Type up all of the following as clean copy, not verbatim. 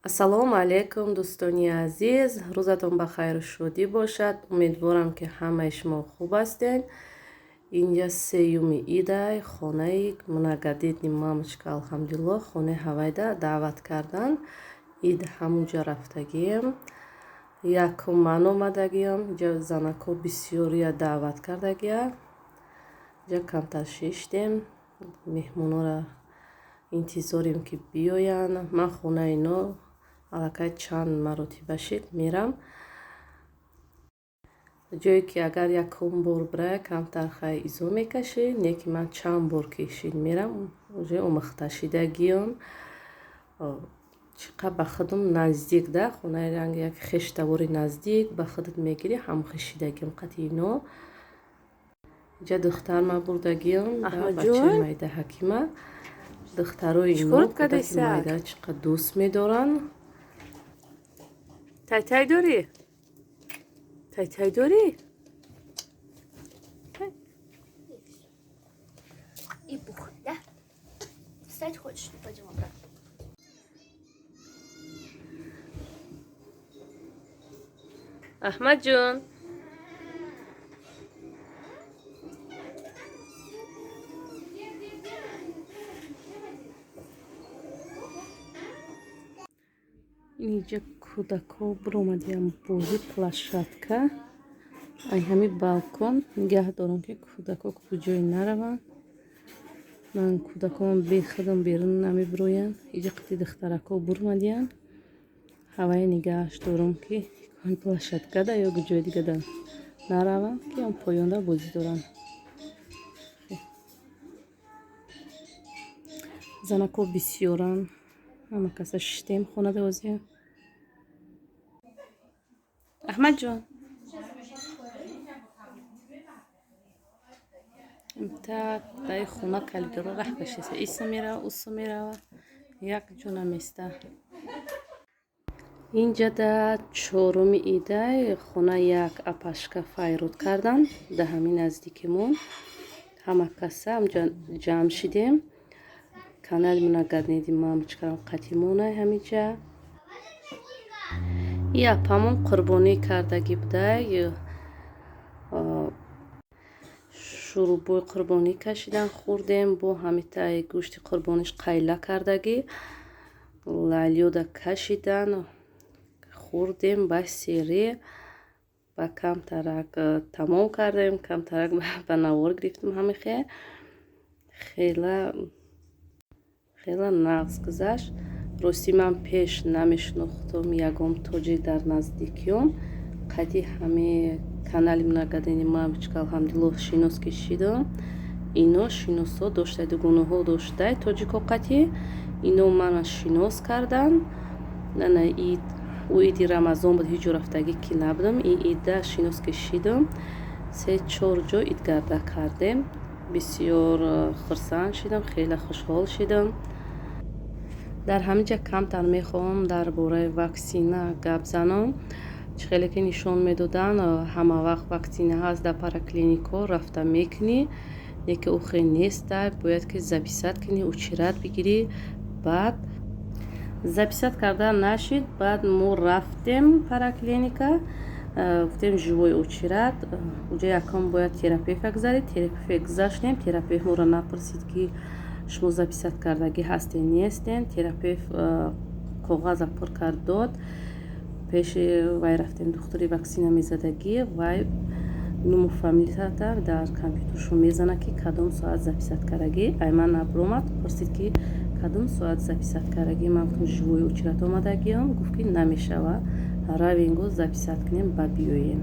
Ассалому алайкум дӯстони азиз, рӯзатон ба хайру шодӣ бошад. Умедворам ки ҳамаи шумо хуб ҳастед. Инҷа 3-юми идай хонаи Многодетни мамочка алҳамдулиллоҳ хонаи ҳавайда даъват кардан. Ид ҳамунҷа рафтагием. Якум ман омадагиам. Инҷа занако бисёрия даъват кардагия. Инҷа камтар шиштем. Меҳмонора интизорем ки биёянд. Ман хонаи ино аллакай чанд маротиба шид мерам. ҷое ки агар якум бор бирая камтар хай изо мекашед, не ки ман чанд бор кишид мерам, уже омӯхта шидагиём. Чиқар ба худам наздик да, хонаи ранг як хештавори наздик ба худат мегирӣ, ҳамхишидагиём қати ино. Инҷа духтар ма бурдагиём ба бачаи майда Ҳакима. Духтарои ино кӯдаки майда чиқар дӯст медоранд. Тай дорӣ? Тай дорӣ? И пух, да? Встать хочешь? Пойдем обратно. Аҳмадҷон. Инҷа кӯдако биромадиям бозӣ площадка. Ай ҳами балкон нигаҳ дорам ки кӯдако куҷое нараванд. Ман кӯдаконам бехудам берун намебироянд. Инҷа қати духтарако бурмадиянд. Ҳавае нигаҳаш дорам ки площадкада ё куҷои дигада нараванд, ки он поёнда бозӣ доранд. Занако бисёранд. Ҳама каса шиштем хонадозия. Аҳмадҷон. Так, дай хона калидро рах кашиса. Исо мерава, усо мерава. Як ҷо наместа. Инҷа да 4-руми идай хона як апашка файруд карданд. Да ҳамин наздикимон. Ҳама каса амҷа ҷамъ шидем. Канали Многодетни мамочкарам қатимонай ҳамиҷа. И апамон қурбонӣ кардагӣ будай. Шӯрбои қурбонӣ кашидан хӯрдем. Бо ҳамитай гӯшти қурбониш қайла кардагӣ. Лалиёда кашидан хӯрдем ба серӣ. Ба камтарак тамом кардем. Камтарак ба навор гирифтем ҳамихе. хела нағз гузашт. Рости ман пеш намешунохтам ягон тоҷик дар наздикиём. Қати ҳами канали Многодетни мамочка алҳамдулиллоҳ шинос кишидам. Ино шиносо доштай, дугонаҳо доштай тоҷико қати. Ино мана шинос карданд. Нана ид у иди Рамазон буд, ҳиҷ ҷо рафтагӣ ки набудам. И ида шинос кишидам. 3-4 ҷо идгарда кардем. Бисёр хурсанд шидам, хеле хушҳол шидам. Дар ҳаминҷа камтар мехоҳам дар бораи ваксина гап занам. Чӣ хеле ки нишон медоданд, ҳама вақт ваксина ҳаст, дар параклинико рафта мекунӣ. Не ки охир неста, бояд ки записат кунӣ, учират бигирӣ. Баъд записат карда нашид. Баъд мо рафтем параклиника. Гуфтем живой учират. Уҷа якон бояд терапевта гузаред. Терапевт гузаштем. Терапевт моро напурсид ки шумо записат кардагӣ ҳастен нестен. Терапевт коғаза пур кард дод. Пеши вай рафтем духтури ваксина мезадагӣ. Вай нуму фамилията дар компютершо мезана ки кадом соат записат кардагӣ. Ай ман набиромад, пурсид ки кадом соат записат кардагӣ. Ман гуфтам живои учират омадагиам. Гуфт ки намешава, равен гӯ записат кунем ба биёем.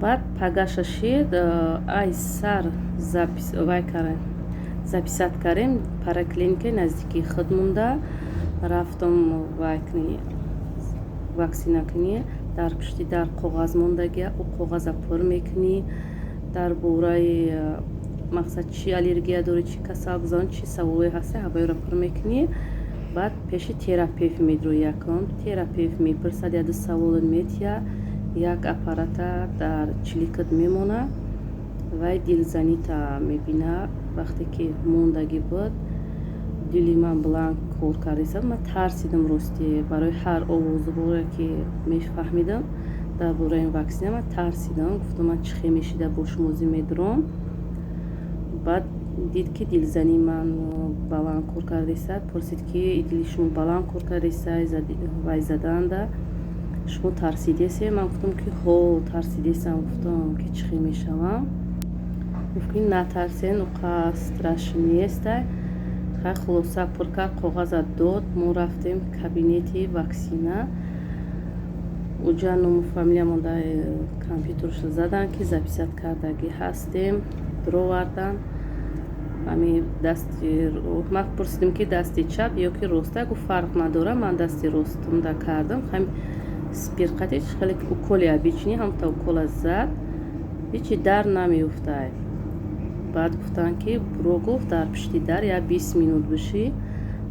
Баъд пагаша шид, ай сар вай карем записат кардем. Параклиникаи наздикии худ монда рафтам ваксина кунӣ. Дар пушти дар коғаз мондагия, ӯ коғаза пур мекунӣ. Дар бораи мақсад чӣ аллергия дорӣ, чӣ касалгузарон, чӣ саволе ҳаста, ҳавоеро пур мекунӣ. Баъд пеши терапевт медроӣ. Якон терапевт мепурсад, яду савол метия. Як аппарата дар чликат мемона. Вай дилзанита мебина. Вақте ки мондагӣ буд, дили ман бланк кор кардиса. Ман тарсидам рости, барои ҳар овозуборе ки мефаҳмидам дар бораи ин ваксина ман тарсидам. Гуфтам ман чӣ мешида бо шумозӣ медурам. баъд дид ки дилзани ман баланд кор кардиса, пурсид ки дили шумо баланд кор кардиса, вай заданда шумо тарсидесе? Ман гуфтам ки ҳо тарсидесам. Гуфтам ки чӣ мешавам? гуфт ки натарсен, уқа страшн нестай. хай хулоса пур кард, коғаза дод. Мо рафтем кабинети ваксина. уҷа ному фамилиямон дар компютерш задан ки записат кардагӣ ҳастем. дровардан ҳами дасти ман пурсидем ки дасти чап ё ки роста. гуфт фарқ надорад, ман дасти ростамда кардам. ҳами спирқатиш хеле уколи обични, ҳамта укола зад, ҳичи дар намеуфтай. баъд гуфтанд ки буро гуфт дар пишти дар як 20 минут бишӣ.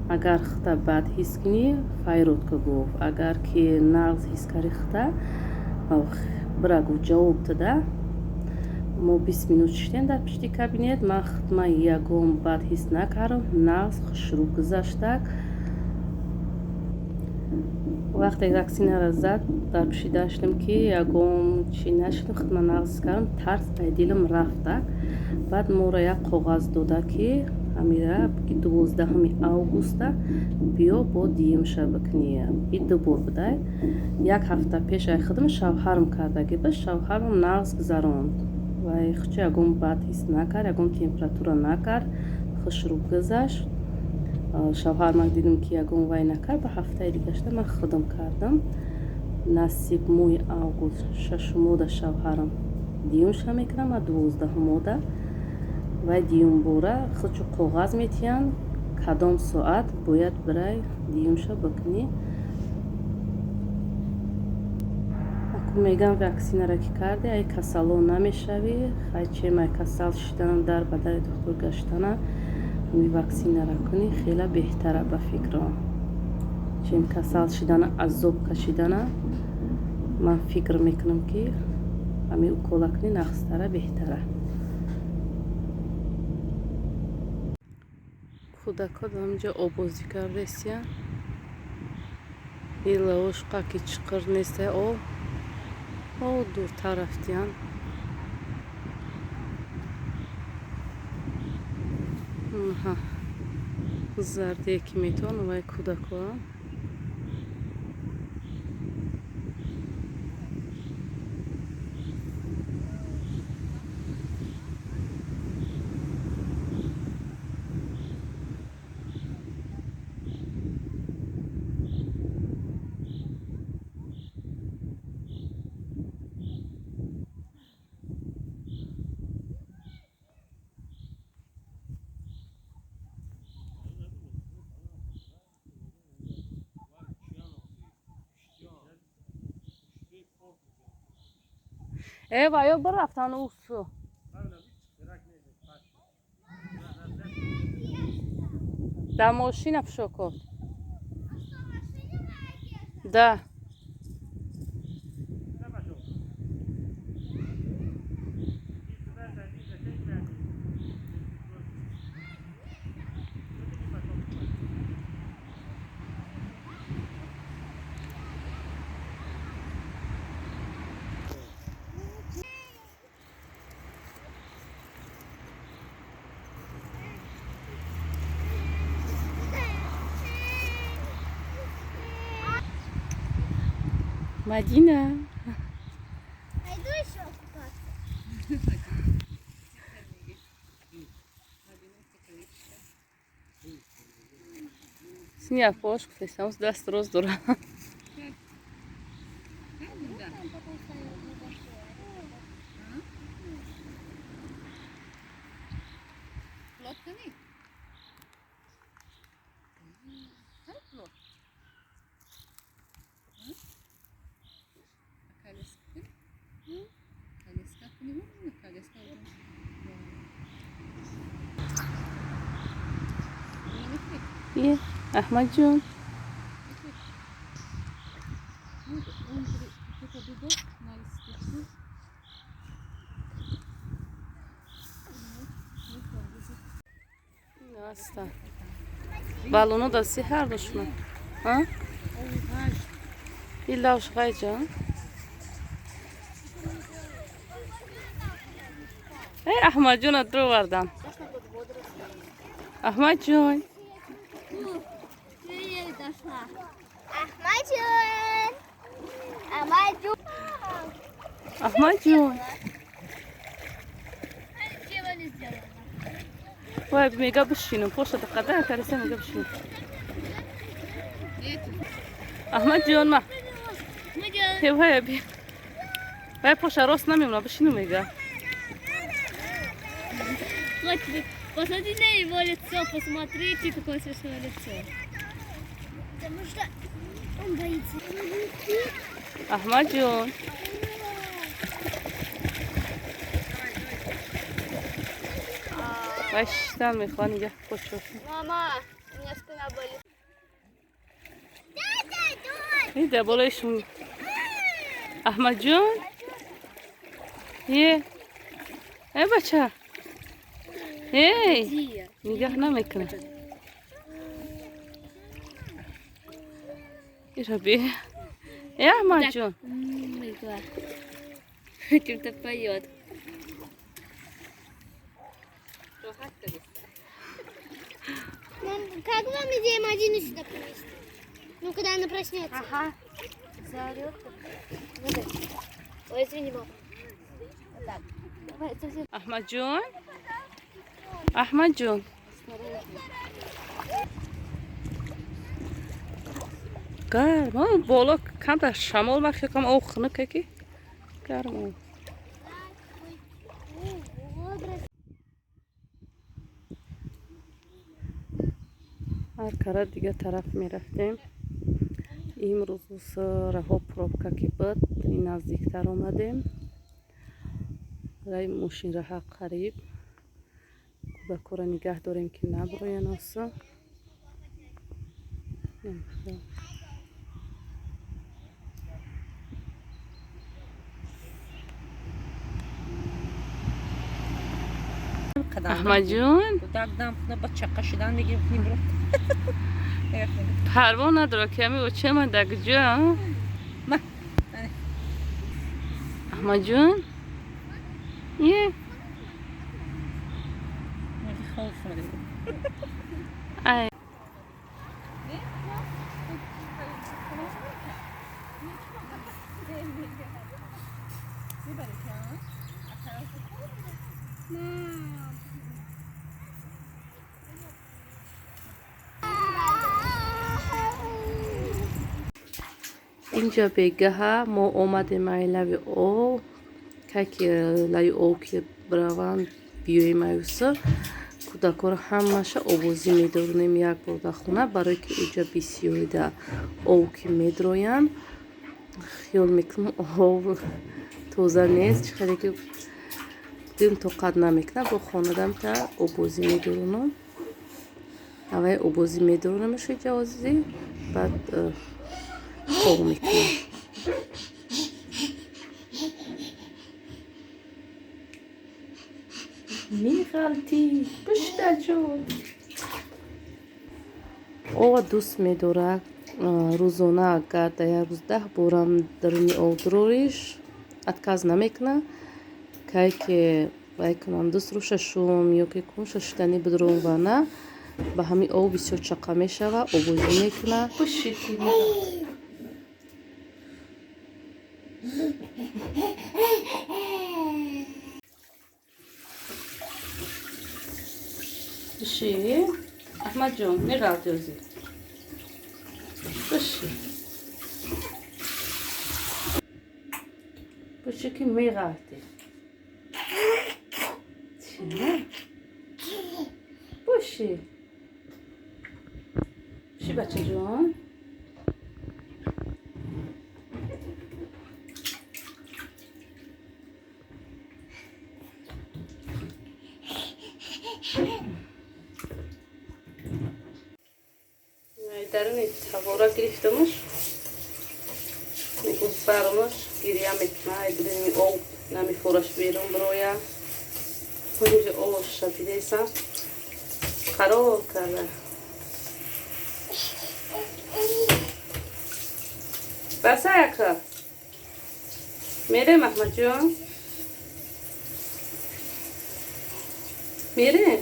агар хита бад ҳис кунӣ файротка гуфт. агар ки нағз ҳис карӣ хита бира гуфт ҷавоб дада. мо 20 минут шиштем дар пишти кабинет. ман хитма ягон бад ҳис накардам. нағз хушрӯ гузаштак. вақте ваксинара зад дар пишти даштем ки ягон чӣ нашидам, хитма нағз кардам. тарс дар дилам рафта. баъд моро як коғаз дода ки ҳамира 12 августа биё бо диюмша бикунӣ. ин дубор будай. як ҳафта пеш ай хидм шавҳарам кардагӣ ба шавҳарам нағз гузаронд. вай хучи ягон бад ҳис накард, ягон температура накард, хушрӯ гузашт. шавҳар ман дидам ки ягон вай накард. ба ҳафтаи дигашта ман хидм кардам. насиб моҳи август 6 шавҳарам диюмша мекунам, ма 12 вай диюм бора худчо коғаз метиҳанд кадом соат бояд бирай диюмша бикунӣ. акун мегӯям ваксинара ки карди ай касало намешавӣ. хайчем ай касал шидана дар ба дари духтур гаштана ми ваксинара кунӣ хела беҳтара ба фикрам. чем касал шидана азоб кашидана. ман фикр мекунам ки ҳами укола кунӣ нағзтара беҳтара. кӯдако дар инҷо обозӣ кардесия. илаошқа ки чиқир неста о дуртар рафтиян. зардие ки метавонам вай кӯдако ваё бирафтан усу дар мошина пушокот да Мадина. Пойду еще купаться. Синяя фошку, то есть он даст роздура. Ye, Ahmadjon. Asta. بالونو دستی هر دوشون ها ایلا اشغای جان ای احمد جون درو وردن احمد جون Ahmet Can. Ahmet Can. احمد جون وای میگه بشینم پشت دقیقه کارسه میگه بشینم احمد جون ما وای بیا وای پشت راست نمیمونه بشینم میگه Посмотри на его лицо, посмотрите, какое смешное лицо. Потому что он боится. احمد جون وای شتم میخوان یه خوش شد Мама, у меня спина болит. این دبالشون احمد جون یه ای بچه ای نگاه نمیکنه ایرا بی ای احمد جون Что-то поет. Мам, как вам идея Мадину сюда привезти? Ну, когда она проснется. Ага. Заорет. Ой, извини, мама. Вот так. Давай, совсем. احمد جون احمد جون گرم بالا کم در شمال وقتی کم او خنه که گرم هر کار دیگه طرف می رفتیم امروز راه پروبکا که بود این نزدیکتر آمدیم رای ماشین راه قریب کودکو نگه داریم که نبروین آسا احمد جون بچه قشیدن میگیم برو پروا نداره کمی و چه من دک جا احمد جون یه ای اینجا بگه ما اومدیم ای لوی او که لوی او که بروند بیویم ایوسا کودکو رو همشه آوازی میدارونیم یک بار در خونه برای که اینجا بسیاری در او که میدروین خیال میکنم او توزه نیست چخیلی که دیم تو قد نمیکنه با خاندم تا آوازی میدارونم اوه آوازی میدارونمش اینجا آوازی بعد خوب میکنم میغلطی پشت جون او دوست میداره روزانه اگر در یک روز 10 بارم درونی آدروریش اتکاز نمیکنه که وای کنم دوست رو ششم یا که کن ششتنی بدرون و نه به همین او بسیار چقه میشوه آبوزی میکنه پشتی بشی احمد جون میغلطی روزی بشی بشی که میغلطی چه بشی بشی بچه جون درون تبارا گرفتمش میگوز برامش گیریم میتونه ایدونی او نمیفورش بیرون برویم اینجا اوش شدیده سر خراب کرده بس ayakta. Mere Mahmutcuğum. Mere.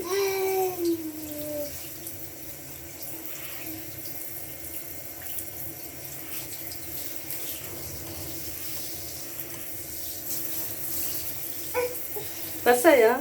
Bas ya.